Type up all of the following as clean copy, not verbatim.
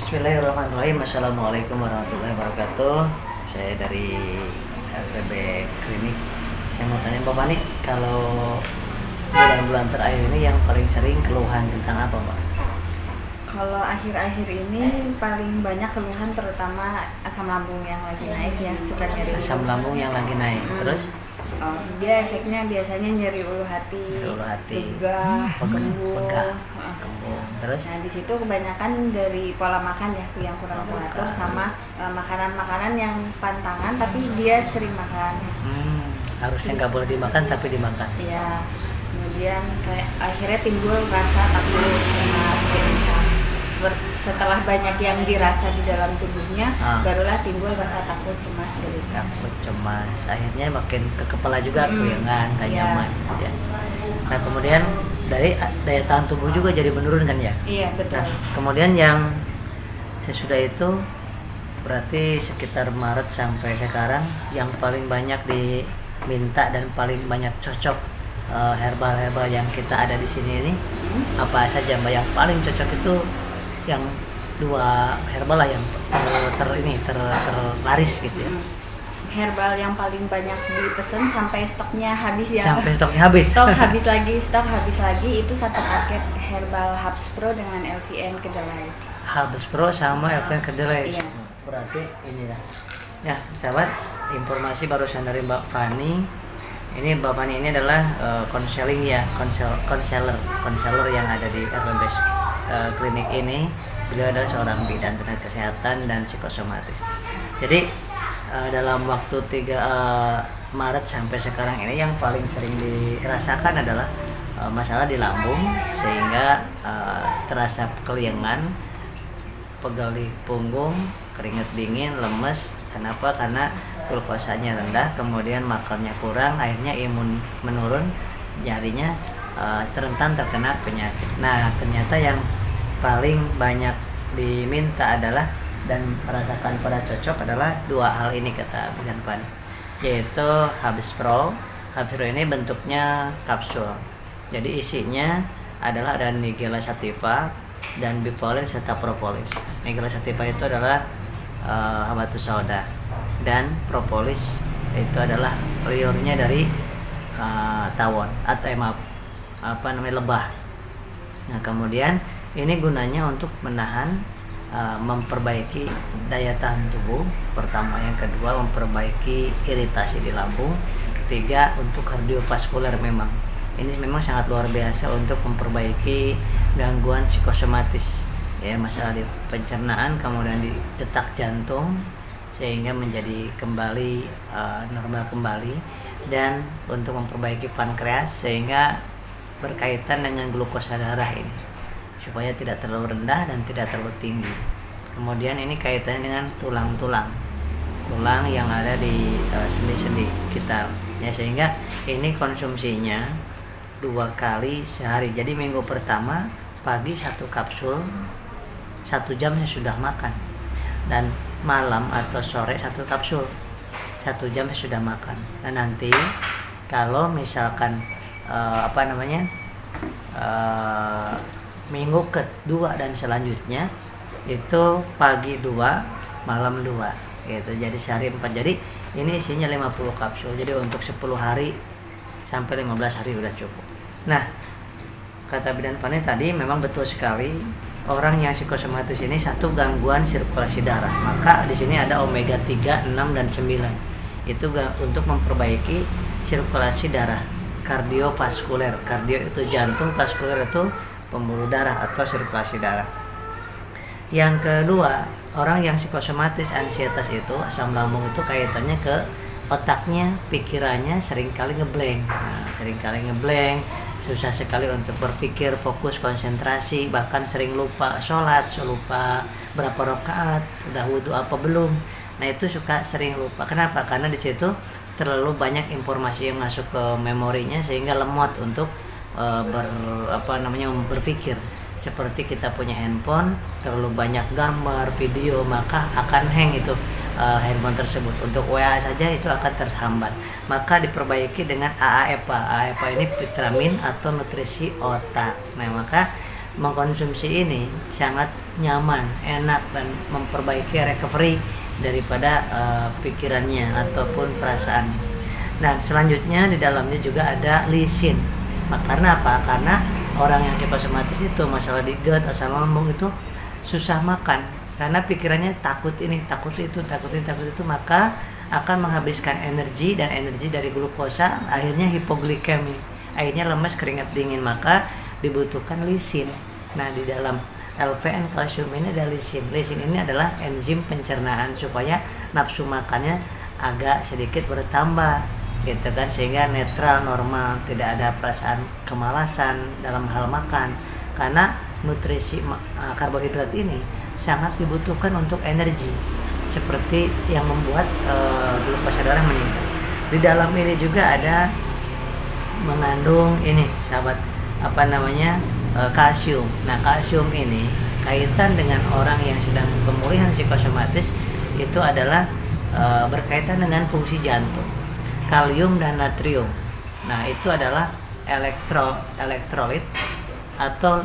Bismillahirrahmanirrahim. Assalamualaikum warahmatullahi wabarakatuh. Saya dari LPB Klinik. Saya mau tanya Bapak nih, kalau bulan-bulan terakhir ini yang paling sering keluhan tentang apa, Pak? Kalau akhir-akhir ini paling banyak keluhan terutama asam lambung yang lagi naik ya, suka nyeri Asam lambung yang lagi naik. Terus dia efeknya biasanya nyeri ulu hati, begah, kembung. kembung. Terus Nah di situ kebanyakan dari pola makan ya yang kurang teratur sama makanan-makanan yang pantangan tapi dia sering makan. harusnya nggak boleh dimakan tapi dimakan. Iya. Kemudian kayak akhirnya timbul rasa takut cemas gelisah. Setelah banyak yang dirasa di dalam tubuhnya, barulah timbul rasa takut cemas gelisah. Takut cemas, akhirnya makin ke kepala juga, keyangan, nggak nyaman. Ya. Nah kemudian dari daya tahan tubuh juga jadi menurun kan ya? Iya betul. Nah, kemudian yang sesudah itu berarti sekitar Maret sampai sekarang yang paling banyak diminta dan paling banyak cocok herbal-herbal yang kita ada di sini ini apa saja Mbak? Yang paling cocok itu yang dua herbal lah yang terlaris gitu ya. Herbal yang paling banyak dipesan sampai stoknya habis ya. Sampai stoknya habis. Stok habis lagi itu satu paket herbal Hubs Pro dengan LVN kedelai. Hubs Pro sama LVN kedelai. Iya. Berarti inilah. Ya, sahabat, informasi barusan dari Mbak Fani. Ini Mbak Fani ini adalah konseling ya, konselor yang ada di RPB Klinik ini. Beliau adalah seorang bidan tenaga kesehatan dan psikosomatis. Jadi dalam waktu 3 Maret sampai sekarang ini yang paling sering dirasakan adalah masalah di lambung sehingga terasa keliengan, pegal di punggung, keringat dingin, lemes. Kenapa? Karena glukosanya rendah, kemudian makannya kurang, akhirnya imun menurun, jadinya rentan terkena penyakit. Nah ternyata yang paling banyak diminta adalah dan merasakan pada cocok adalah dua hal ini kata Bidan Pan, yaitu Hubs Pro. Hubs Pro ini bentuknya kapsul, jadi isinya adalah ada Nigella sativa dan Bivolin serta propolis. Nigella sativa itu adalah habatus sauda dan propolis itu adalah liurnya dari tawon atau lebah. Nah kemudian ini gunanya untuk menahan, memperbaiki daya tahan tubuh pertama, yang kedua memperbaiki iritasi di lambung, ketiga untuk kardiovaskuler. Memang ini memang sangat luar biasa untuk memperbaiki gangguan psikosomatis ya, masalah di pencernaan, kemudian di detak jantung sehingga menjadi kembali normal kembali, dan untuk memperbaiki pankreas sehingga berkaitan dengan glukosa darah ini supaya tidak terlalu rendah dan tidak terlalu tinggi. Kemudian ini kaitannya dengan tulang yang ada di sendi-sendi kita ya, sehingga ini konsumsinya 2 kali sehari. Jadi minggu pertama pagi 1 kapsul 1 jam saya sudah makan, dan malam atau sore 1 kapsul 1 jam saya sudah makan. Dan nanti kalau misalkan minggu kedua dan selanjutnya itu pagi 2 malam 2 gitu, jadi sehari 4. Jadi ini isinya 50 kapsul, jadi untuk 10 hari sampai 15 hari udah cukup. Nah kata Bidan Fani tadi memang betul sekali, orang yang psikosomatis ini satu gangguan sirkulasi darah, maka di sini ada omega 3, 6 dan 9 itu untuk memperbaiki sirkulasi darah. Kardiovaskuler, kardio itu jantung, vaskuler itu pembuluh darah atau sirkulasi darah. Yang kedua, orang yang psikosomatis ansietas itu, asam lambung itu kaitannya ke otaknya, pikirannya seringkali ngeblank. Susah sekali untuk berpikir, fokus, konsentrasi, bahkan sering lupa sholat, lupa berapa rakaat, udah wudhu apa belum. Nah itu sering lupa. Kenapa? Karena di situ terlalu banyak informasi yang masuk ke memorinya sehingga lemot untuk berpikir. Seperti kita punya handphone terlalu banyak gambar, video, maka akan hang itu handphone tersebut. Untuk WA saja itu akan terhambat. Maka diperbaiki dengan AAEPA. AAEPA ini vitamin atau nutrisi otak. Nah, maka mengkonsumsi ini sangat nyaman, enak, dan memperbaiki recovery daripada pikirannya ataupun perasaan. Nah, selanjutnya di dalamnya juga ada lisin. Karena apa? Karena orang yang psikosomatis itu masalah di GERD, asam lambung itu susah makan karena pikirannya takut ini, takut itu, maka akan menghabiskan energi, dan energi dari glukosa akhirnya hipoglikemi, akhirnya lemes, keringat dingin, maka dibutuhkan lisin. Nah, di dalam LVN kalsium ini ada lisin. Lisin ini adalah enzim pencernaan supaya nafsu makannya agak sedikit bertambah, gitu kan, sehingga netral, normal, tidak ada perasaan kemalasan dalam hal makan. Karena nutrisi karbohidrat ini sangat dibutuhkan untuk energi, seperti yang membuat glukosa darah meningkat. Di dalam ini juga ada mengandung ini, sahabat, kalsium. Nah, kalsium ini kaitan dengan orang yang sedang pemulihan psikosomatis itu adalah berkaitan dengan fungsi jantung. Kalium dan natrium. Nah, itu adalah elektrolit atau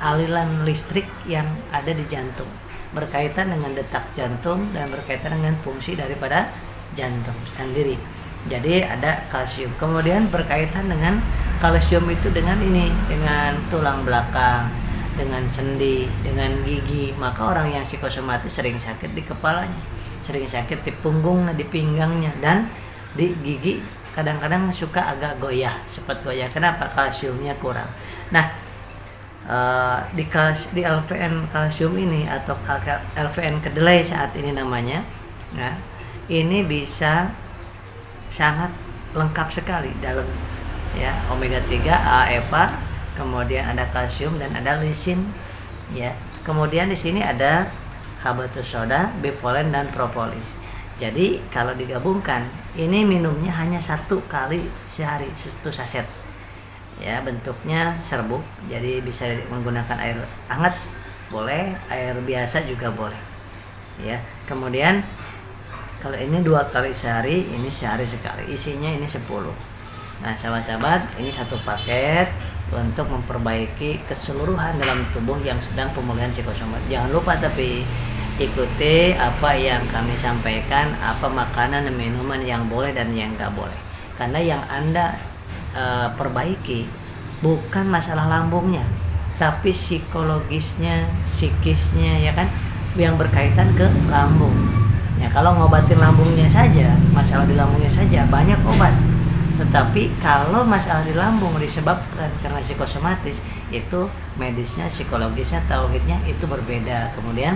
aliran listrik yang ada di jantung, berkaitan dengan detak jantung dan berkaitan dengan fungsi daripada jantung sendiri. Jadi ada kalsium. Kemudian berkaitan dengan kalsium itu dengan tulang belakang, dengan sendi, dengan gigi. Maka orang yang psikosomatis sering sakit di kepalanya, sering sakit di punggung, di pinggangnya, dan di gigi kadang-kadang suka agak goyah, cepat goyah. Kenapa? Kalsiumnya kurang. Nah, di LVN kalsium ini atau LVN kedelai saat ini namanya, nah, ini bisa sangat lengkap sekali dalam ya, omega 3, A, EPA, kemudian ada kalsium dan ada lisin ya. Kemudian di sini ada habatus soda, bivolen dan propolis. Jadi kalau digabungkan ini minumnya hanya 1 kali sehari, 1 saset. Ya, bentuknya serbuk. Jadi bisa menggunakan air hangat boleh, air biasa juga boleh. Ya. Kemudian kalau ini 2 kali sehari, ini sehari sekali. Isinya ini 10. Nah, sahabat-sahabat, ini 1 paket untuk memperbaiki keseluruhan dalam tubuh yang sedang pemulihan psikosomatis. Jangan lupa tapi ikuti apa yang kami sampaikan, apa makanan dan minuman yang boleh dan yang nggak boleh. Karena yang Anda perbaiki bukan masalah lambungnya, tapi psikologisnya, psikisnya, ya kan, yang berkaitan ke lambung. Ya, kalau ngobatin lambungnya saja, masalah di lambungnya saja, banyak obat. Tetapi kalau masalah di lambung disebabkan karena psikosomatis, itu medisnya, psikologisnya, tauhidnya itu berbeda. Kemudian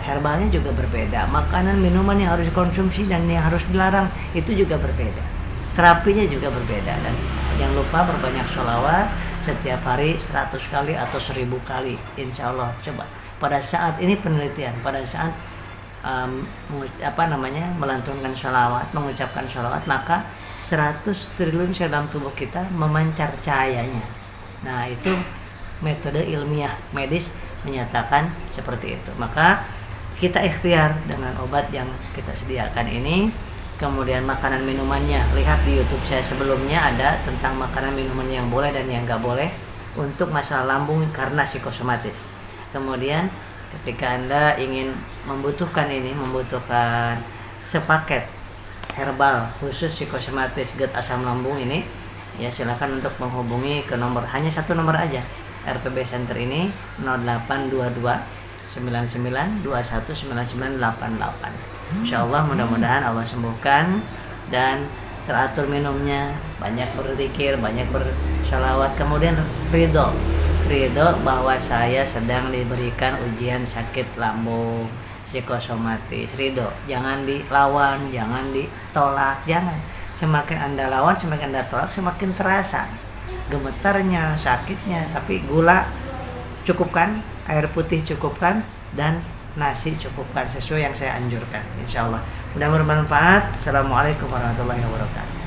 herbalnya juga berbeda. Makanan, minuman yang harus dikonsumsi dan yang harus dilarang itu juga berbeda. Terapinya juga berbeda. Dan jangan lupa berbanyak sholawat setiap hari 100 kali atau 1000 kali. Insya Allah. Coba pada saat ini penelitian, pada saat melantunkan sholawat, mengucapkan sholawat, maka 100 triliun sel dalam tubuh kita memancar cahayanya. Nah, itu metode ilmiah medis menyatakan seperti itu. Maka kita ikhtiar dengan obat yang kita sediakan ini. Kemudian makanan minumannya, lihat di YouTube saya sebelumnya ada tentang makanan minuman yang boleh dan yang nggak boleh untuk masalah lambung karena psikosomatis. Kemudian ketika Anda ingin membutuhkan sepaket herbal khusus psikosomatis GERD asam lambung ini, ya silakan untuk menghubungi ke nomor, hanya 1 nomor aja, RPB Center ini 0822 99 21 9988. Insyaallah mudah-mudahan Allah sembuhkan dan teratur minumnya, banyak berzikir, banyak bersalawat, kemudian ridho bahwa saya sedang diberikan ujian sakit lambung psikosomatis. Ridho, jangan dilawan, jangan ditolak, jangan. Semakin Anda lawan, semakin Anda tolak, semakin terasa gemetarnya, sakitnya. Tapi gula cukupkan, air putih cukupkan, dan nasi cukupkan sesuai yang saya anjurkan. Insyaallah mudah bermanfaat. Assalamualaikum warahmatullahi wabarakatuh.